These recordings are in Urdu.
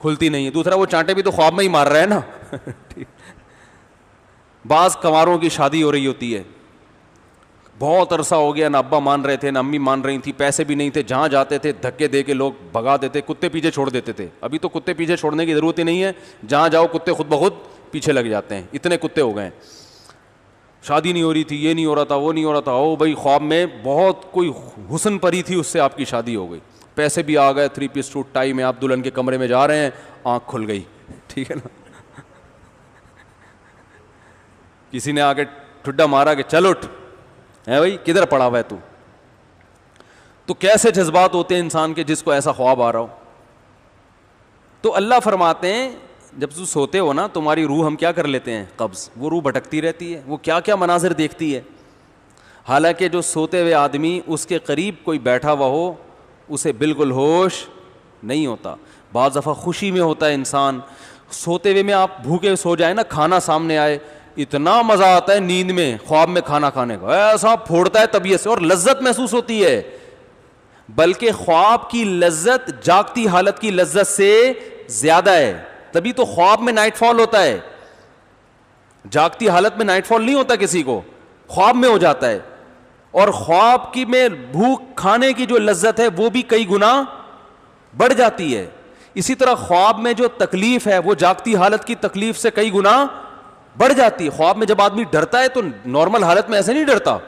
کھلتی نہیں ہے. دوسرا وہ چانٹے بھی تو خواب میں ہی مار رہا ہے نا. بعض کنواروں کی شادی ہو رہی ہوتی ہے, بہت عرصہ ہو گیا, نہ ابا مان رہے تھے نہ امی مان رہی تھی, پیسے بھی نہیں تھے, جہاں جاتے تھے دھکے دے کے لوگ بھگا دیتے, کتے پیچھے چھوڑ دیتے تھے. ابھی تو کتے پیچھے چھوڑنے کی ضرورت ہی نہیں ہے, جہاں جاؤ کتے خود بخود پیچھے لگ جاتے ہیں, اتنے کتے ہو گئے ہیں. شادی نہیں ہو رہی تھی, یہ نہیں ہو رہا تھا, وہ نہیں ہو رہا تھا, او بھائی خواب میں بہت کوئی حسن پری تھی, اس سے آپ کی شادی ہو گئی, پیسے بھی آ گئے, 3 پیس سوٹ ٹائی میں آپ دلہن کے کمرے میں جا رہے ہیں, آنکھ کھل گئی. ٹھیک ہے نا, کسی نے آ کے ٹھڈا مارا کہ چل اٹھ, ہے بھائی کدھر پڑا ہوا ہے تو. تو کیسے جذبات ہوتے ہیں انسان کے جس کو ایسا خواب آ رہا ہو. تو اللہ فرماتے ہیں جب تم سوتے ہو نا, تمہاری روح ہم کیا کر لیتے ہیں, قبض. وہ روح بھٹکتی رہتی ہے, وہ کیا کیا مناظر دیکھتی ہے. حالانکہ جو سوتے ہوئے آدمی اس کے قریب کوئی بیٹھا ہوا ہو اسے بالکل ہوش نہیں ہوتا. بعض دفعہ خوشی میں ہوتا ہے انسان, سوتے ہوئے میں آپ بھوکے سو جائیں نا, کھانا سامنے آئے, اتنا مزہ آتا ہے نیند میں خواب میں کھانا کھانے کا, ایسا پھوڑتا ہے طبیعت سے اور لذت محسوس ہوتی ہے. بلکہ خواب کی لذت جاگتی حالت کی لذت سے زیادہ ہے. تبھی تو خواب میں نائٹ فال ہوتا ہے, جاگتی حالت میں نائٹ فال نہیں ہوتا کسی کو, خواب میں ہو جاتا ہے. اور خواب کی میں بھوک کھانے کی جو لذت ہے وہ بھی کئی گنا بڑھ جاتی ہے. اسی طرح خواب میں جو تکلیف ہے وہ جاگتی حالت کی تکلیف سے کئی گنا بڑھ جاتی ہے. خواب میں جب آدمی ڈرتا ہے تو نارمل حالت میں ایسے نہیں ڈرتا.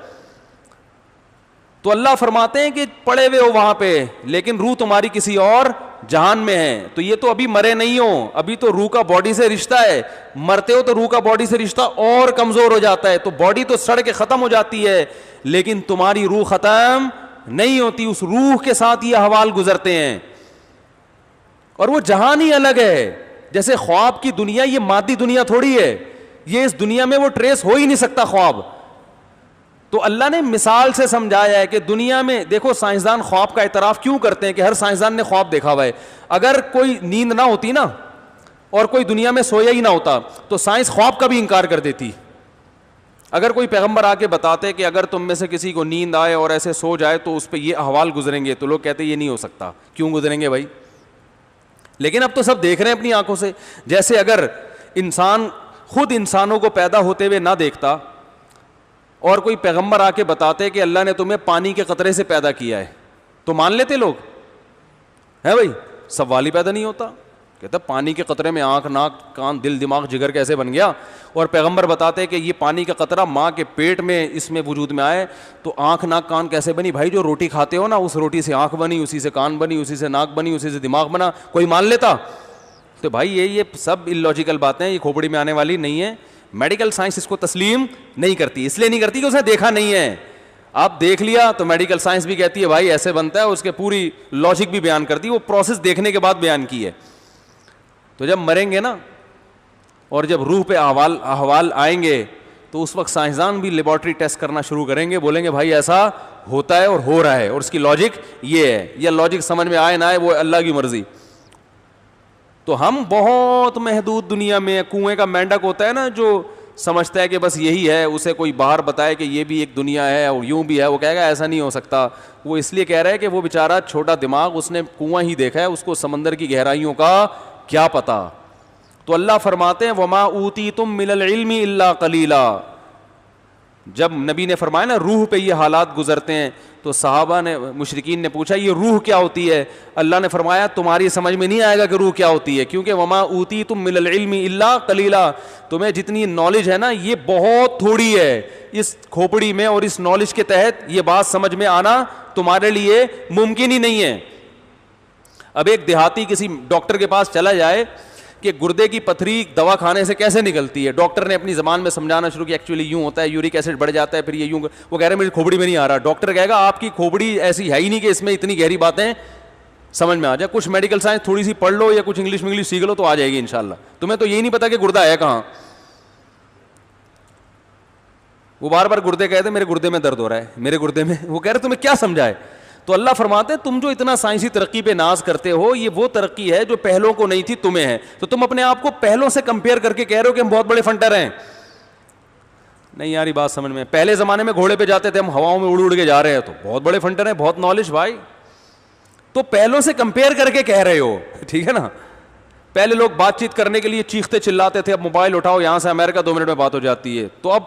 تو اللہ فرماتے ہیں کہ پڑے ہوئے ہو وہاں پہ, لیکن روح تمہاری کسی اور جہان میں ہے. تو یہ تو ابھی مرے نہیں ہو, ابھی تو روح کا باڈی سے رشتہ ہے. مرتے ہو تو روح کا باڈی سے رشتہ اور کمزور ہو جاتا ہے, تو باڈی تو سڑ کے ختم ہو جاتی ہے, لیکن تمہاری روح ختم نہیں ہوتی. اس روح کے ساتھ یہ احوال گزرتے ہیں, اور وہ جہان ہی الگ ہے. جیسے خواب کی دنیا یہ مادی دنیا تھوڑی ہے, یہ اس دنیا میں وہ ٹریس ہو ہی نہیں سکتا خواب. تو اللہ نے مثال سے سمجھایا ہے کہ دنیا میں دیکھو, سائنسدان خواب کا اعتراف کیوں کرتے ہیں کہ ہر سائنسدان نے خواب دیکھا ہوا ہے. اگر کوئی نیند نہ ہوتی نا اور کوئی دنیا میں سویا ہی نہ ہوتا تو سائنس خواب کا بھی انکار کر دیتی. اگر کوئی پیغمبر آ کے بتاتے کہ اگر تم میں سے کسی کو نیند آئے اور ایسے سو جائے تو اس پہ یہ احوال گزریں گے, تو لوگ کہتے یہ نہیں ہو سکتا. کیوں گزریں گے بھائی؟ لیکن اب تو سب دیکھ رہے ہیں اپنی آنکھوں سے. جیسے اگر انسان خود انسانوں کو پیدا ہوتے ہوئے نہ دیکھتا اور کوئی پیغمبر آ کے بتاتے کہ اللہ نے تمہیں پانی کے قطرے سے پیدا کیا ہے, تو مان لیتے لوگ, ہے بھائی؟ سوال ہی پیدا نہیں ہوتا. کہتا پانی کے قطرے میں آنکھ ناک کان دل دماغ جگر کیسے بن گیا؟ اور پیغمبر بتاتے کہ یہ پانی کا قطرہ ماں کے پیٹ میں اس میں وجود میں آئے تو آنکھ ناک کان کیسے بنی؟ بھائی جو روٹی کھاتے ہو نا, اس روٹی سے آنکھ بنی, اسی سے کان بنی, اسی سے ناک بنی, اسی سے دماغ بنا. کوئی مان لیتا؟ تو بھائی یہ سب illogical باتیں, یہ کھوپڑی میں آنے والی نہیں ہے. میڈیکل سائنس اس کو تسلیم نہیں کرتی, اس لیے نہیں کرتی کہ اس نے دیکھا نہیں ہے. آپ دیکھ لیا تو میڈیکل سائنس بھی کہتی ہے بھائی ایسے بنتا ہے, اس کے پوری لاجک بھی بیان کرتی ہے, وہ پروسیس دیکھنے کے بعد بیان کی ہے. تو جب مریں گے نا اور جب روح پہ احوال آئیں گے تو اس وقت سائنسدان بھی لیبارٹری ٹیسٹ کرنا شروع کریں گے, بولیں گے بھائی ایسا ہوتا ہے اور ہو رہا ہے اور اس کی لاجک یہ ہے. یا لاجک سمجھ میں آئے نہ آئے وہ اللہ کی مرضی. تو ہم بہت محدود دنیا میں, کنویں کا مینڈک ہوتا ہے نا جو سمجھتا ہے کہ بس یہی ہے, اسے کوئی باہر بتائے کہ یہ بھی ایک دنیا ہے اور یوں بھی ہے, وہ کہے گا ایسا نہیں ہو سکتا. وہ اس لیے کہہ رہا ہے کہ وہ بیچارہ چھوٹا دماغ, اس نے کنواں ہی دیکھا ہے, اس کو سمندر کی گہرائیوں کا کیا پتا. تو اللہ فرماتے ہیں وما اوتیتم من العلم الا قلیلا. جب نبی نے فرمایا نا روح پہ یہ حالات گزرتے ہیں تو صحابہ نے, مشرکین نے پوچھا یہ روح کیا ہوتی ہے؟ اللہ نے فرمایا تمہاری سمجھ میں نہیں آئے گا کہ روح کیا ہوتی ہے, کیونکہ وما اوتیتم من العلم الا قلیلا, تمہیں جتنی نالج ہے نا یہ بہت تھوڑی ہے. اس کھوپڑی میں اور اس نالج کے تحت یہ بات سمجھ میں آنا تمہارے لیے ممکن ہی نہیں ہے. اب ایک دیہاتی کسی ڈاکٹر کے پاس چلا جائے کہ گردے کی پتھری دوا کھانے سے کیسے نکلتی ہے, ڈاکٹر نے اپنی زبان میں سمجھانا شروع کیا ایکچولی یوں ہوتا ہے, یورک ایسڈ بڑھ جاتا ہے, پھر یہ یوں, وہ کہہ رہے ہیں میری کھوپڑی میں نہیں آ رہا. ڈاکٹر کہے گا آپ کی کھوپڑی ایسی ہے ہی نہیں کہ اس میں اتنی گہری باتیں سمجھ میں آ جائے. کچھ میڈیکل سائنس تھوڑی سی پڑھ لو یا کچھ انگلش سیکھ لو تو آ جائے گی انشاءاللہ. تمہیں تو یہی نہیں پتا کہ گردہ ہے کہاں. وہ بار بار گردے کہتے ہیں میرے گردے میں درد ہو رہا ہے, میرے گردے میں, وہ کہہ رہے تمہیں کیا سمجھائے. تو اللہ فرماتے ہیں تم جو اتنا سائنسی ترقی پہ ناز کرتے ہو یہ وہ ترقی ہے جو پہلوں کو نہیں تھی تمہیں ہے. تو تم اپنے آپ کو پہلوں سے کمپیئر کر کے کہہ رہے ہو کہ ہم بہت بڑے فنٹر ہیں. نہیں یاری بات سمجھ میں, پہلے زمانے میں گھوڑے پہ جاتے تھے, ہم ہواؤں میں اڑ کے جا رہے ہیں تو بہت بڑے فنٹر ہیں, بہت نالج بھائی. تو پہلوں سے کمپیئر کر کے کہہ رہے ہو, ٹھیک ہے نا. پہلے لوگ بات چیت کرنے کے لیے چیختے چلاتے تھے, اب موبائل اٹھاؤ یہاں سے امریکہ 2 منٹ میں بات ہو جاتی ہے. تو اب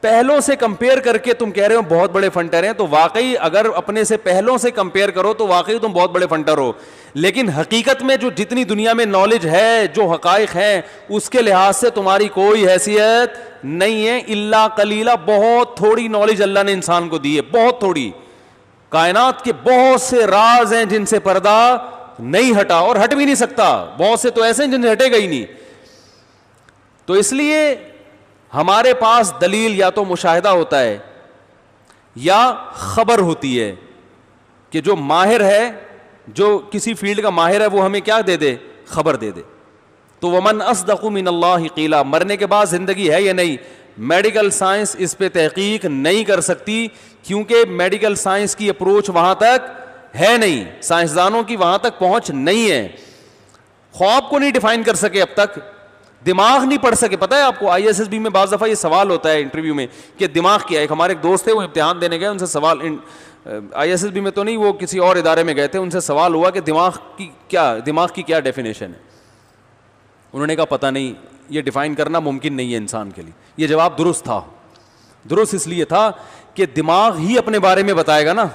پہلوں سے کمپیئر کر کے تم کہہ رہے ہو بہت بڑے فنٹر ہیں, تو واقعی اگر اپنے سے پہلوں سے کمپیئر کرو تو واقعی تم بہت بڑے فنٹر ہو. لیکن حقیقت میں جو جتنی دنیا میں نالج ہے, جو حقائق ہیں, اس کے لحاظ سے تمہاری کوئی حیثیت نہیں ہے. الا قلیلا, بہت تھوڑی نالج اللہ نے انسان کو دی ہے, بہت تھوڑی. کائنات کے بہت سے راز ہیں جن سے پردہ نہیں ہٹا اور ہٹ بھی نہیں سکتا. بہت سے تو ایسے ہیں جن سے ہٹے گا ہی نہیں. تو اس لیے ہمارے پاس دلیل یا تو مشاہدہ ہوتا ہے یا خبر ہوتی ہے کہ جو ماہر ہے, جو کسی فیلڈ کا ماہر ہے, وہ ہمیں کیا دے دے, خبر دے دے. تو ومن اصدق من اللہ قیلا, مرنے کے بعد زندگی ہے یا نہیں, میڈیکل سائنس اس پہ تحقیق نہیں کر سکتی, کیونکہ میڈیکل سائنس کی اپروچ وہاں تک ہے نہیں, سائنسدانوں کی وہاں تک پہنچ نہیں ہے. خواب کو نہیں ڈیفائن کر سکے اب تک, دماغ نہیں پڑھ سکے. پتہ ہے آپ کو آئی ایس ایس بی میں بعض دفعہ یہ سوال ہوتا ہے انٹرویو میں کہ دماغ کیا ہے. ایک ہمارے ایک دوست تھے, وہ امتحان دینے گئے, ان سے سوال, آئی ایس ایس بی میں تو نہیں, وہ کسی اور ادارے میں گئے تھے, ان سے سوال ہوا کہ دماغ کی کیا ڈیفینیشن ہے. انہوں نے کہا پتہ نہیں, یہ ڈیفائن کرنا ممکن نہیں ہے انسان کے لیے. یہ جواب درست تھا. درست اس لیے تھا کہ دماغ ہی اپنے بارے میں بتائے گا نا.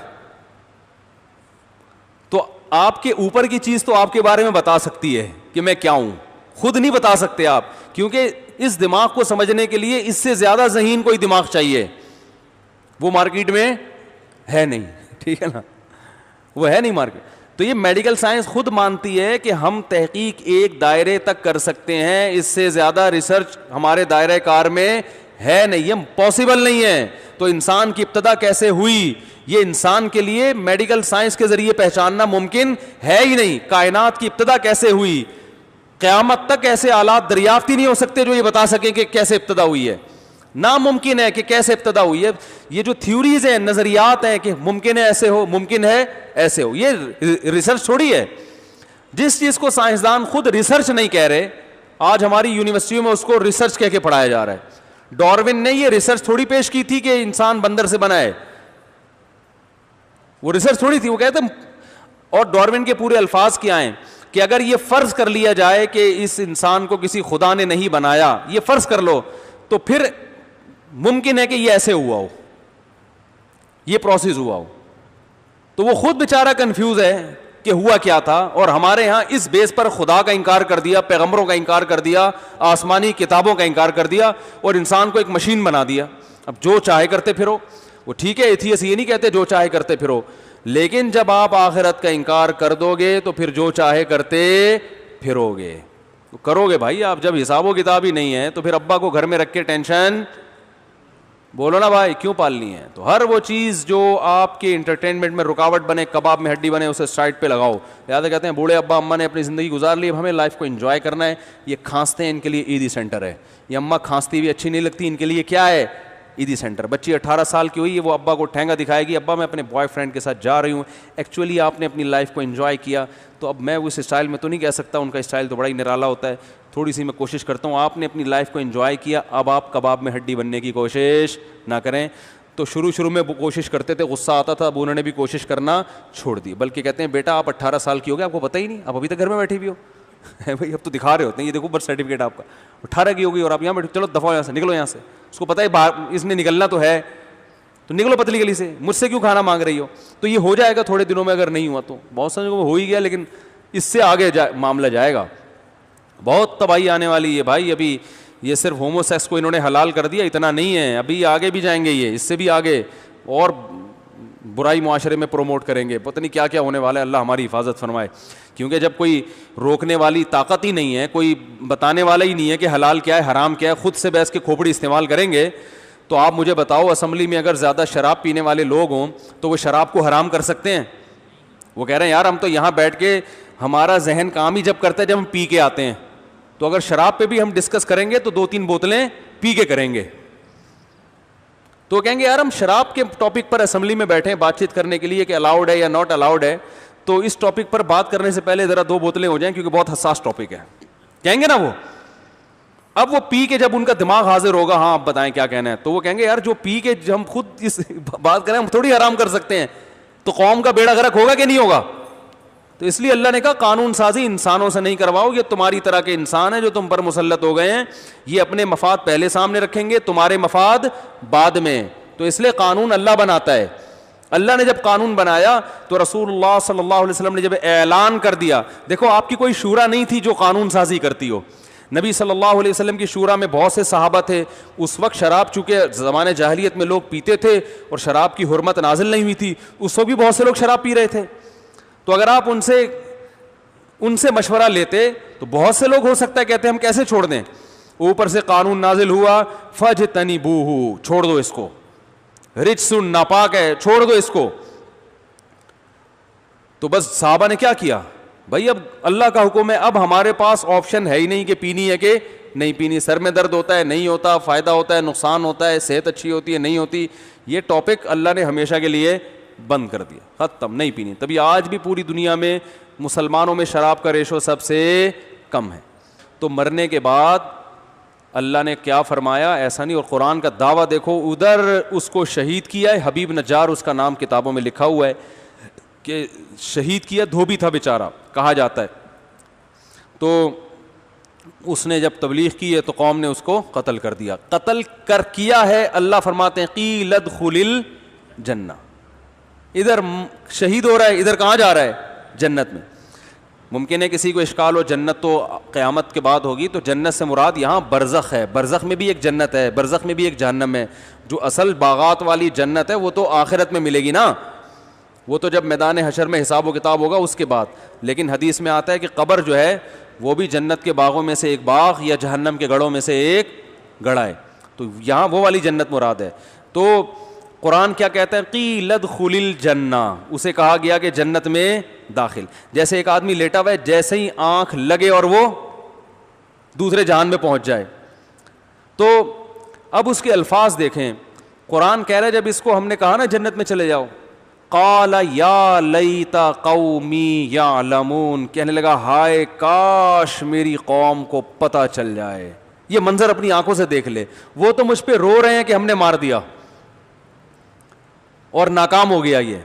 تو آپ کے اوپر کی چیز تو آپ کے بارے میں بتا سکتی ہے کہ میں کیا ہوں, خود نہیں بتا سکتے آپ, کیونکہ اس دماغ کو سمجھنے کے لیے اس سے زیادہ ذہین کوئی دماغ چاہیے. وہ مارکیٹ میں ہے نہیں, ٹھیک ہے نا, وہ ہے نہیں مارکیٹ. تو یہ میڈیکل سائنس خود مانتی ہے کہ ہم تحقیق ایک دائرے تک کر سکتے ہیں, اس سے زیادہ ریسرچ ہمارے دائرہ کار میں ہے نہیں, یہ پاسبل نہیں ہے. تو انسان کی ابتدا کیسے ہوئی, یہ انسان کے لیے میڈیکل سائنس کے ذریعے پہچاننا ممکن ہے ہی نہیں. کائنات کی ابتدا کیسے ہوئی, قیامت تک ایسے آلات دریافت ہی نہیں ہو سکتے جو یہ بتا سکیں کہ کیسے ابتدا ہوئی ہے. ناممکن ہے کہ کیسے ابتدا ہوئی ہے. یہ جو تھیوریز ہیں, نظریات ہیں کہ ممکن ہے ایسے ہو, ممکن ہے ایسے ہو, یہ ریسرچ تھوڑی ہے. جس چیز کو سائنسدان خود ریسرچ نہیں کہہ رہے, آج ہماری یونیورسٹیوں میں اس کو ریسرچ کہہ کے پڑھایا جا رہا ہے. ڈارون نے یہ ریسرچ تھوڑی پیش کی تھی کہ انسان بندر سے بنا ہے, وہ ریسرچ تھوڑی تھی. وہ کہتے ہیں, اور ڈارون کے پورے الفاظ کیا ہیں کہ اگر یہ فرض کر لیا جائے کہ اس انسان کو کسی خدا نے نہیں بنایا, یہ فرض کر لو, تو پھر ممکن ہے کہ یہ ایسے ہوا ہو, یہ پروسیس ہوا ہو. تو وہ خود بیچارہ کنفیوز ہے کہ ہوا کیا تھا. اور ہمارے ہاں اس بیس پر خدا کا انکار کر دیا, پیغمبروں کا انکار کر دیا, آسمانی کتابوں کا انکار کر دیا, اور انسان کو ایک مشین بنا دیا. اب جو چاہے کرتے پھرو. وہ ٹھیک ہے, ایتھیسٹ یہ نہیں کہتے جو چاہے کرتے پھرو, لیکن جب آپ آخرت کا انکار کر دو گے تو پھر جو چاہے کرتے پھرو گے. کرو گے بھائی آپ, جب حساب و کتاب ہی نہیں ہے تو پھر ابا کو گھر میں رکھ کے ٹینشن, بولو نا بھائی, کیوں پالنی ہے؟ تو ہر وہ چیز جو آپ کے انٹرٹینمنٹ میں رکاوٹ بنے, کباب میں ہڈی بنے, اسے سائڈ پہ لگاؤ. لہٰذا کہتے ہیں بوڑھے ابا اماں نے اپنی زندگی گزار لی, اب ہمیں لائف کو انجوائے کرنا ہے. یہ کھانستے ہیں, ان کے لیے عیدی سینٹر ہے. یہ اماں کھانستی بھی اچھی نہیں لگتی, ان کے لیے کیا ہے؟ عیدی سینٹر. بچی 18 سال کی ہوئی ہے, وہ ابا کو ٹھینگا دکھائے گی, ابا میں اپنے بوائے فرینڈ کے ساتھ جا رہی ہوں. ایکچولی آپ نے اپنی لائف کو انجوائے کیا, تو اب میں اس اسٹائل میں تو نہیں کہہ سکتا, ان کا اسٹائل تو بڑا ہی نرالا ہوتا ہے. تھوڑی سی میں کوشش کرتا ہوں, آپ نے اپنی لائف کو انجوائے کیا, اب آپ کباب میں ہڈی بننے کی کوشش نہ کریں. تو شروع میں کوشش کرتے تھے, غصہ آتا تھا, اب انہوں نے بھی کوشش کرنا چھوڑ دی. بلکہ کہتے ہیں بیٹا آپ 18 سال کی ہو گئے, آپ کو پتہ ہی نہیں, آپ ابھی تک گھر میں بیٹھی بھی ہو. بھائی اب تو دکھا رہے ہوتے ہیں, یہ دیکھو برتھ سرٹیفکیٹ آپ کا 18 کی ہو گئی اور آپ یہاں بیٹھے, چلو دفعہ یہاں سے نکلو یہاں سے. اس کو پتہ ہے باہر اس نے نکلنا تو ہے, تو نکلو پتلی گلی سے, مجھ سے کیوں کھانا مانگ رہی ہو. تو یہ ہو جائے گا تھوڑے دنوں میں, اگر نہیں ہوا تو بہت سارے کو ہو ہی گیا, لیکن اس سے آگے معاملہ جائے گا, بہت تباہی آنے والی ہے بھائی. ابھی یہ صرف ہومو سیکس کو انہوں نے حلال کر دیا, اتنا نہیں ہے, ابھی آگے بھی جائیں گے, یہ اس سے بھی آگے اور برائی معاشرے میں پروموٹ کریں گے. پتہ نہیں کیا کیا ہونے والا ہے, اللہ ہماری حفاظت فرمائے. کیونکہ جب کوئی روکنے والی طاقت ہی نہیں ہے, کوئی بتانے والا ہی نہیں ہے کہ حلال کیا ہے حرام کیا ہے, خود سے بیٹھ کے کھوپڑی استعمال کریں گے. تو آپ مجھے بتاؤ, اسمبلی میں اگر زیادہ شراب پینے والے لوگ ہوں تو وہ شراب کو حرام کر سکتے ہیں؟ وہ کہہ رہے ہیں یار ہم تو یہاں بیٹھ کے, ہمارا ذہن کام ہی جب کرتا ہے جب ہم پی کے آتے ہیں, تو اگر شراب پہ بھی ہم ڈسکس کریں گے تو 2-3 بوتلیں پی کے کریں گے. تو کہیں گے یار ہم شراب کے ٹاپک پر اسمبلی میں بیٹھے ہیں بات چیت کرنے کے لیے کہ الاؤڈ ہے یا ناٹ الاؤڈ ہے, تو اس ٹاپک پر بات کرنے سے پہلے ذرا 2 بوتلیں ہو جائیں کیونکہ بہت حساس ٹاپک ہے, کہیں گے نا وہ. اب وہ پی کے جب ان کا دماغ حاضر ہوگا, ہاں آپ بتائیں کیا کہنا ہے, تو وہ کہیں گے یار جو پی کے ہم خود اس بات کریں ہم تھوڑی حرام کر سکتے ہیں, تو قوم کا بیڑا غرق ہوگا کہ نہیں ہوگا؟ تو اس لیے اللہ نے کہا قانون سازی انسانوں سے نہیں کرواؤ, یہ تمہاری طرح کے انسان ہیں جو تم پر مسلط ہو گئے ہیں, یہ اپنے مفاد پہلے سامنے رکھیں گے, تمہارے مفاد بعد میں. تو اس لیے قانون اللہ بناتا ہے. اللہ نے جب قانون بنایا تو رسول اللہ صلی اللہ علیہ وسلم نے جب اعلان کر دیا, دیکھو آپ کی کوئی شورا نہیں تھی جو قانون سازی کرتی ہو. نبی صلی اللہ علیہ وسلم کی شورا میں بہت سے صحابہ تھے. اس وقت شراب چونکہ زمانے جاہلیت میں لوگ پیتے تھے اور شراب کی حرمت نازل نہیں ہوئی تھی, اس وقت بھی بہت سے لوگ شراب پی رہے تھے. تو اگر آپ ان سے مشورہ لیتے تو بہت سے لوگ ہو سکتا ہے کہتے ہم کیسے چھوڑ دیں, اوپر سے قانون نازل ہوا فاجتنبوہ, چھوڑ دو اس کو, رجس ناپاک ہے, چھوڑ دو اس کو. تو بس صحابہ نے کیا کیا, بھائی اب اللہ کا حکم ہے, اب ہمارے پاس آپشن ہے ہی نہیں کہ پینی ہے کہ نہیں پینی. سر میں درد ہوتا ہے نہیں ہوتا, فائدہ ہوتا ہے نقصان ہوتا ہے, صحت اچھی ہوتی ہے نہیں ہوتی, یہ ٹاپک اللہ نے ہمیشہ کے لیے بند کر دیا, ختم, نہیں پینی. تبھی آج بھی پوری دنیا میں مسلمانوں میں شراب کا ریشو سب سے کم ہے. تو مرنے کے بعد اللہ نے کیا فرمایا, ایسا نہیں. اور قرآن کا دعویٰ دیکھو, ادھر اس کو شہید کیا ہے, حبیب نجار اس کا نام کتابوں میں لکھا ہوا ہے کہ شہید کیا, دھوبی تھا بیچارہ کہا جاتا ہے. تو اس نے جب تبلیغ کی ہے تو قوم نے اس کو قتل کر دیا. قتل کر کیا ہے, اللہ فرماتے ہیں قیل ادخل الجنہ, ادھر شہید ہو رہا ہے, ادھر کہاں جا رہا ہے, جنت میں. ممکن ہے کسی کو اشکال ہو, جنت تو قیامت کے بعد ہوگی, تو جنت سے مراد یہاں برزخ ہے. برزخ میں بھی ایک جنت ہے, برزخ میں بھی ایک جہنم ہے. جو اصل باغات والی جنت ہے وہ تو آخرت میں ملے گی نا, وہ تو جب میدان حشر میں حساب و کتاب ہوگا اس کے بعد. لیکن حدیث میں آتا ہے کہ قبر جو ہے وہ بھی جنت کے باغوں میں سے ایک باغ یا جہنم کے گڑھوں میں سے ایک گڑھا ہے. تو یہاں وہ والی جنت مراد ہے. تو قرآن کیا کہتا ہے, قیل ادخل الجنہ, اسے کہا گیا کہ جنت میں داخل. جیسے ایک آدمی لیٹا ہوا ہے, جیسے ہی آنکھ لگے اور وہ دوسرے جہان میں پہنچ جائے. تو اب اس کے الفاظ دیکھیں, قرآن کہہ رہا ہے جب اس کو ہم نے کہا نا جنت میں چلے جاؤ, قال یا لیت قومی یعلمون, کہنے لگا ہائے کاش میری قوم کو پتہ چل جائے. یہ منظر اپنی آنکھوں سے دیکھ لے, وہ تو مجھ پہ رو رہے ہیں کہ ہم نے مار دیا اور ناکام ہو گیا. یہ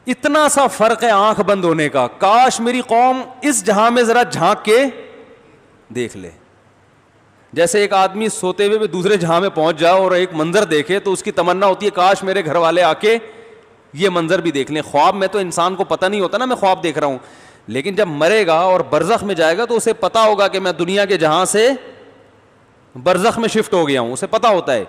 اتنا سا فرق ہے آنکھ بند ہونے کا. کاش میری قوم اس جہاں میں ذرا جھانک کے دیکھ لے. جیسے ایک آدمی سوتے ہوئے دوسرے جہاں میں پہنچ جائے اور ایک منظر دیکھے تو اس کی تمنا ہوتی ہے کاش میرے گھر والے آ کے یہ منظر بھی دیکھ لیں. خواب میں تو انسان کو پتہ نہیں ہوتا نا میں خواب دیکھ رہا ہوں, لیکن جب مرے گا اور برزخ میں جائے گا تو اسے پتہ ہوگا کہ میں دنیا کے جہاں سے برزخ میں شفٹ ہو گیا ہوں, اسے پتہ ہوتا ہے.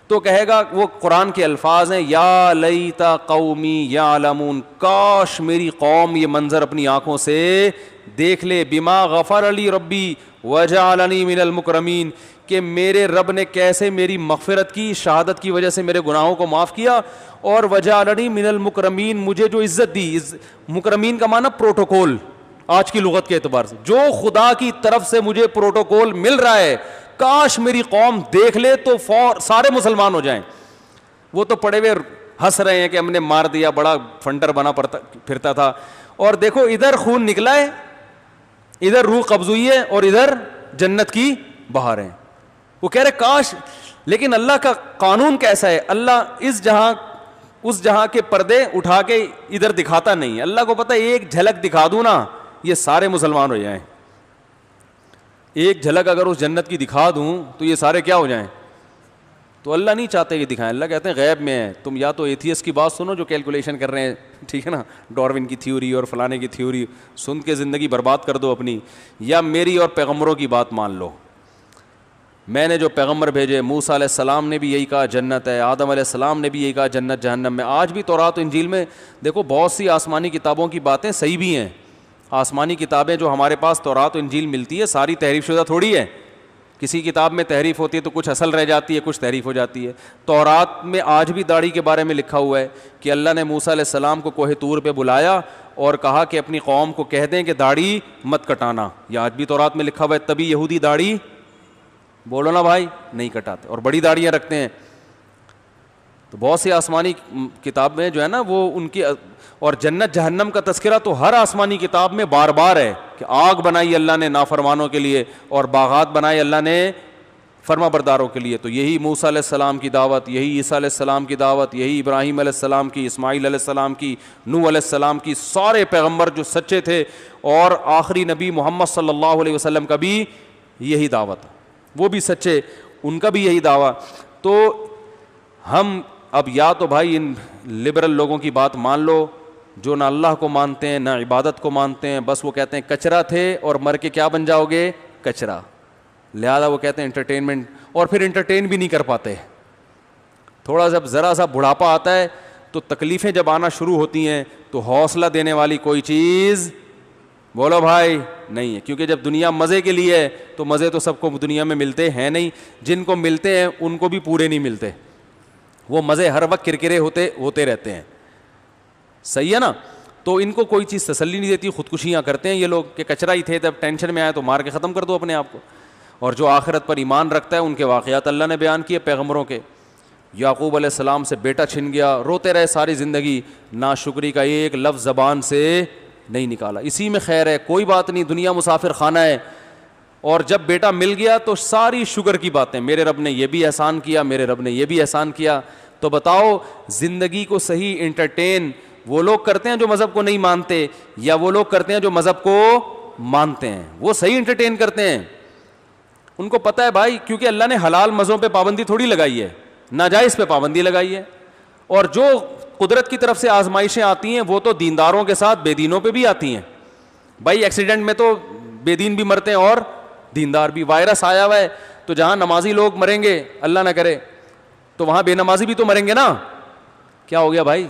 تو کہے گا, وہ قرآن کے الفاظ ہیں, یا لیت قومی یعلمون, کاش میری قوم یہ منظر اپنی آنکھوں سے دیکھ لے. بما غفر لی ربی وجعلنی من المکرمین, کہ میرے رب نے کیسے میری مغفرت کی, شہادت کی وجہ سے میرے گناہوں کو معاف کیا, اور وجعلنی من المکرمین, مجھے جو عزت دی. مکرمین کا معنی پروٹوکول آج کی لغت کے اعتبار سے, جو خدا کی طرف سے مجھے پروٹوکول مل رہا ہے, کاش میری قوم دیکھ لے تو سارے مسلمان ہو جائیں. وہ تو پڑے ہوئے ہنس رہے ہیں کہ ہم نے مار دیا, بڑا فنڈر بنا پھرتا تھا, اور دیکھو ادھر خون نکلا ہے, ادھر روح قبض ہوئی ہے, اور ادھر جنت کی بہاریں. وہ کہہ رہے کاش. لیکن اللہ کا قانون کیسا ہے, اللہ اس جہاں کے پردے اٹھا کے ادھر دکھاتا نہیں ہے. اللہ کو پتہ ہے ایک جھلک دکھا دوں نا یہ سارے مسلمان ہو جائیں. ایک جھلک اگر اس جنت کی دکھا دوں تو یہ سارے کیا ہو جائیں. تو اللہ نہیں چاہتے کہ دکھائیں, اللہ کہتے ہیں غیب میں ہے. تم یا تو ایتھیس کی بات سنو جو کیلکولیشن کر رہے ہیں, ٹھیک ہے نا, ڈاروین کی تھیوری اور فلانے کی تھیوری سن کے زندگی برباد کر دو اپنی, یا میری اور پیغمبروں کی بات مان لو. میں نے جو پیغمبر بھیجے, موسیٰ علیہ السلام نے بھی یہی کہا جنت ہے, آدم علیہ السلام نے بھی یہی کہا جنت جہنم میں. آج بھی تورات و انجیل میں دیکھو بہت سی آسمانی کتابوں کی باتیں صحیح بھی ہیں. آسمانی کتابیں جو ہمارے پاس تورات و انجیل ملتی ہے ساری تحریف شدہ تھوڑی ہے. کسی کتاب میں تحریف ہوتی ہے تو کچھ اصل رہ جاتی ہے, کچھ تحریف ہو جاتی ہے. تورات میں آج بھی داڑھی کے بارے میں لکھا ہوا ہے کہ اللہ نے موسیٰ علیہ السلام کو کوہ طور پہ بلایا اور کہا کہ اپنی قوم کو کہہ دیں کہ داڑھی مت کٹانا. یہ آج بھی تورات میں لکھا ہوا ہے. تبھی یہودی داڑھی, بولو نا بھائی, نہیں کٹاتے اور بڑی داڑیاں رکھتے ہیں. تو بہت سی آسمانی کتاب میں جو ہے نا وہ ان کی, اور جنت جہنم کا تذکرہ تو ہر آسمانی کتاب میں بار بار ہے کہ آگ بنائی اللہ نے نافرمانوں کے لیے, اور باغات بنائے اللہ نے فرما برداروں کے لیے. تو یہی موسیٰ علیہ السلام کی دعوت, یہی عیسیٰ علیہ السلام کی دعوت, یہی ابراہیم علیہ السلام کی, اسماعیل علیہ السلام کی, نوح علیہ السلام کی, سارے پیغمبر جو سچے تھے, اور آخری نبی محمد صلی اللہ علیہ وسلم کا بھی یہی دعوت, وہ بھی سچے, ان کا بھی یہی دعویٰ. تو ہم اب یا تو بھائی ان لبرل لوگوں کی بات مان لو جو نہ اللہ کو مانتے ہیں نہ عبادت کو مانتے ہیں, بس وہ کہتے ہیں کچرا تھے اور مر کے کیا بن جاؤ گے, کچرا, لہذا وہ کہتے ہیں انٹرٹینمنٹ, اور پھر انٹرٹین بھی نہیں کر پاتے. تھوڑا جب ذرا سا بڑھاپا آتا ہے تو تکلیفیں جب آنا شروع ہوتی ہیں تو حوصلہ دینے والی کوئی چیز بولو بھائی نہیں ہے, کیونکہ جب دنیا مزے کے لیے ہے تو مزے تو سب کو دنیا میں ملتے ہیں نہیں, جن کو ملتے ہیں ان کو بھی پورے نہیں ملتے, وہ مزے ہر وقت کرکرے ہوتے رہتے ہیں. صحیح ہے نا. تو ان کو کوئی چیز تسلی نہیں دیتی, خودکشیاں کرتے ہیں یہ لوگ کہ کچرا ہی تھے, جب ٹینشن میں آئے تو مار کے ختم کر دو اپنے آپ کو. اور جو آخرت پر ایمان رکھتا ہے ان کے واقعات اللہ نے بیان کیے پیغمبروں کے. یعقوب علیہ السلام سے بیٹا چھن گیا, روتے رہے ساری زندگی, ناشکری کا ایک لفظ زبان سے نہیں نکالا. اسی میں خیر ہے, کوئی بات نہیں, دنیا مسافر خانہ ہے. اور جب بیٹا مل گیا تو ساری شکر کی باتیں, میرے رب نے یہ بھی احسان کیا, میرے رب نے یہ بھی احسان کیا. تو بتاؤ زندگی کو صحیح انٹرٹین وہ لوگ کرتے ہیں جو مذہب کو نہیں مانتے, یا وہ لوگ کرتے ہیں جو مذہب کو مانتے ہیں؟ وہ صحیح انٹرٹین کرتے ہیں. ان کو پتہ ہے بھائی, کیونکہ اللہ نے حلال مزوں پہ پابندی تھوڑی لگائی ہے, ناجائز پہ پابندی لگائی ہے. اور جو قدرت کی طرف سے آزمائشیں آتی ہیں وہ تو دینداروں کے ساتھ بے دینوں پہ بھی آتی ہیں. بھائی ایکسیڈنٹ میں تو بے دین بھی مرتے ہیں اور دیندار بھی. وائرس آیا ہوا ہے تو جہاں نمازی لوگ مریں گے اللہ نہ کرے تو وہاں بے نمازی بھی تو مریں گے نا. کیا ہو گیا بھائی؟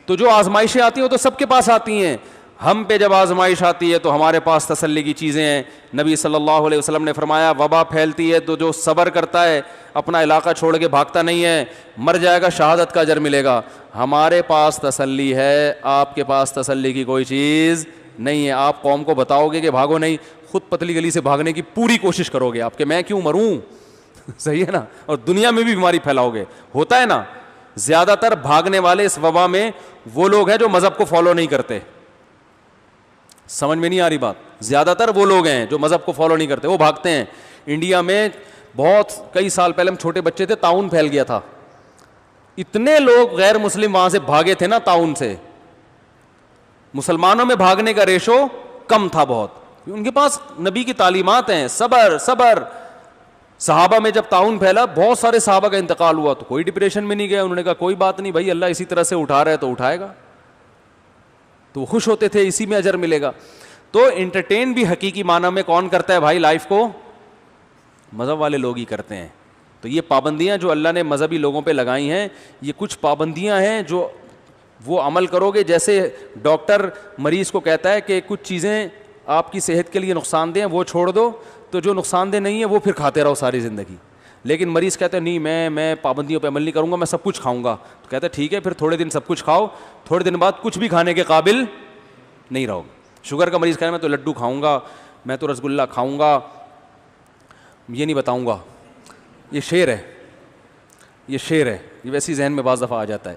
تو جو آزمائشیں آتی ہیں وہ تو سب کے پاس آتی ہیں. ہم پہ جب آزمائش آتی ہے تو ہمارے پاس تسلی کی چیزیں ہیں. نبی صلی اللہ علیہ وسلم نے فرمایا وبا پھیلتی ہے تو جو صبر کرتا ہے, اپنا علاقہ چھوڑ کے بھاگتا نہیں ہے, مر جائے گا شہادت کا اجر ملے گا. ہمارے پاس تسلی ہے, آپ کے پاس تسلی کی کوئی چیز نہیں ہے. آپ قوم کو بتاؤ گے کہ بھاگو نہیں, خود پتلی گلی سے بھاگنے کی پوری کوشش کرو گے آپ کہ میں کیوں مروں. صحیح ہے نا. اور دنیا میں بھی بیماری پھیلاؤ گے. ہوتا ہے نا, زیادہ تر بھاگنے والے اس وبا میں وہ لوگ ہیں جو مذہب کو فالو نہیں کرتے. سمجھ میں نہیں آ رہی بات؟ زیادہ تر وہ لوگ ہیں جو مذہب کو فالو نہیں کرتے, وہ بھاگتے ہیں. انڈیا میں بہت کئی سال پہلے ہم چھوٹے بچے تھے, طاعون پھیل گیا تھا, اتنے لوگ غیر مسلم وہاں سے بھاگے تھے نا طاعون سے. مسلمانوں میں بھاگنے کا ریشو کم تھا بہت, ان کے پاس نبی کی تعلیمات ہیں, صبر صبر. صحابہ میں جب طاعون پھیلا بہت سارے صحابہ کا انتقال ہوا تو کوئی ڈپریشن میں نہیں گئے. انہوں نے کہا کوئی بات نہیں بھائی, اللہ اسی طرح سے اٹھا رہا ہے تو اٹھائے گا. تو خوش ہوتے تھے, اسی میں اجر ملے گا. تو انٹرٹین بھی حقیقی معنی میں کون کرتا ہے بھائی لائف کو؟ مذہب والے لوگ ہی کرتے ہیں. تو یہ پابندیاں جو اللہ نے مذہبی لوگوں پہ لگائی ہیں, یہ کچھ پابندیاں ہیں جو وہ عمل کرو گے. جیسے ڈاکٹر مریض کو کہتا ہے کہ کچھ چیزیں آپ کی صحت کے لیے نقصان دہ ہیں وہ چھوڑ دو, تو جو نقصان دہ نہیں ہے وہ پھر کھاتے رہو ساری زندگی. لیکن مریض کہتا ہے نہیں میں پابندیوں پہ عمل نہیں کروں گا, میں سب کچھ کھاؤں گا. تو کہتا ہے ٹھیک ہے پھر تھوڑے دن سب کچھ کھاؤ, تھوڑے دن بعد کچھ بھی کھانے کے قابل نہیں رہو گے. شوگر کا مریض کہہ رہا ہے میں تو لڈو کھاؤں گا, میں تو رسگلہ کھاؤں گا, یہ نہیں بتاؤں گا. یہ شعر ہے, یہ شعر ہے, یہ ویسی ذہن میں بعض دفعہ آ جاتا ہے.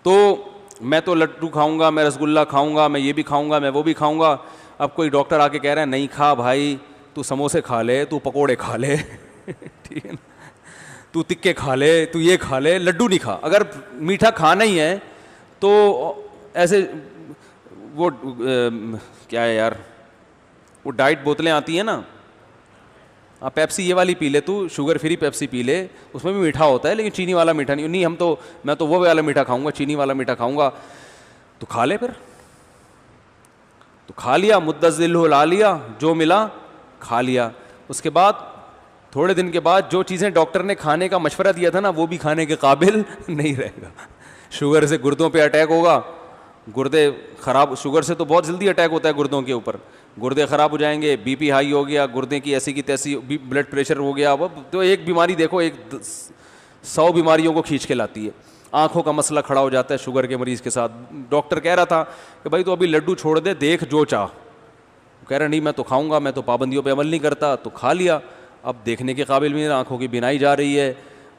تو میں تو لڈو کھاؤں گا, میں رسگلہ کھاؤں گا, میں یہ بھی کھاؤں گا, میں وہ بھی کھاؤں گا. اب کوئی ڈاکٹر آ کے کہہ رہا ہے نہیں کھا بھائی, تو سموسے کھا لے, تو پکوڑے کھا لے, ٹھیک ہے نا, تو تکے کھا لے, تو یہ کھا لے, لڈو نہیں کھا. اگر میٹھا کھانا ہی ہے تو ایسے وہ کیا ہے یار, وہ ڈائٹ بوتلیں آتی ہیں نا, پیپسی یہ والی پی لے, تو شوگر فری پیپسی پی لے, اس میں بھی میٹھا ہوتا ہے لیکن چینی والا میٹھا نہیں. نہیں میں تو وہ والا میٹھا کھاؤں گا, چینی والا میٹھا کھاؤں گا. تو کھا لے پھر, تو کھا لیا, مدذل ہو لا لیا, جو ملا کھا لیا. اس کے بعد تھوڑے دن کے بعد جو چیزیں ڈاکٹر نے کھانے کا مشورہ دیا تھا نا وہ بھی کھانے کے قابل نہیں رہے گا. شوگر سے گردوں پہ اٹیک ہوگا, گردے خراب, شوگر سے تو بہت جلدی اٹیک ہوتا ہے گردوں کے اوپر, گردے خراب ہو جائیں گے, بی پی ہائی ہو گیا, گردے کی ایسی کی تیسی, بلڈ پریشر ہو گیا. اب تو ایک بیماری دیکھو ایک 100 بیماریوں کو کھینچ کے لاتی ہے. آنکھوں کا مسئلہ کھڑا ہو جاتا ہے شوگر کے مریض کے ساتھ. ڈاکٹر کہہ رہا تھا کہ بھائی تو ابھی لڈو چھوڑ دے, دیکھ جو چاہ. کہہ رہا نہیں میں تو کھاؤں گا, میں تو پابندیوں پہ عمل نہیں کرتا. تو کھا لیا, اب دیکھنے کے قابل بھی نہیں, آنکھوں کی بینائی جا رہی ہے,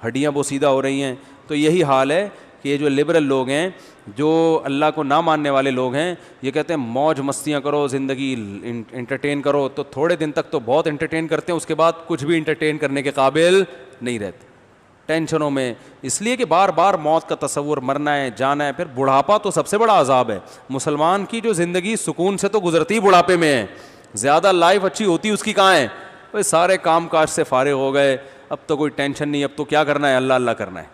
ہڈیاں وہ سیدھا ہو رہی ہیں. تو یہی حال ہے کہ یہ جو لبرل لوگ ہیں, جو اللہ کو نہ ماننے والے لوگ ہیں, یہ کہتے ہیں موج مستیاں کرو, زندگی انٹرٹین کرو. تو تھوڑے دن تک تو بہت انٹرٹین کرتے ہیں, اس کے بعد کچھ بھی انٹرٹین کرنے کے قابل نہیں رہتے, ٹینشنوں میں. اس لیے کہ بار بار موت کا تصور, مرنا ہے, جانا ہے. پھر بڑھاپا تو سب سے بڑا عذاب ہے. مسلمان کی جو زندگی سکون سے تو گزرتی بڑھاپے میں ہے, زیادہ لائف اچھی ہوتی اس کی کہاں ہے؟ سارے کام کاج سے فارغ ہو گئے, اب تو کوئی ٹینشن نہیں, اب تو کیا کرنا ہے, اللہ اللہ کرنا ہے.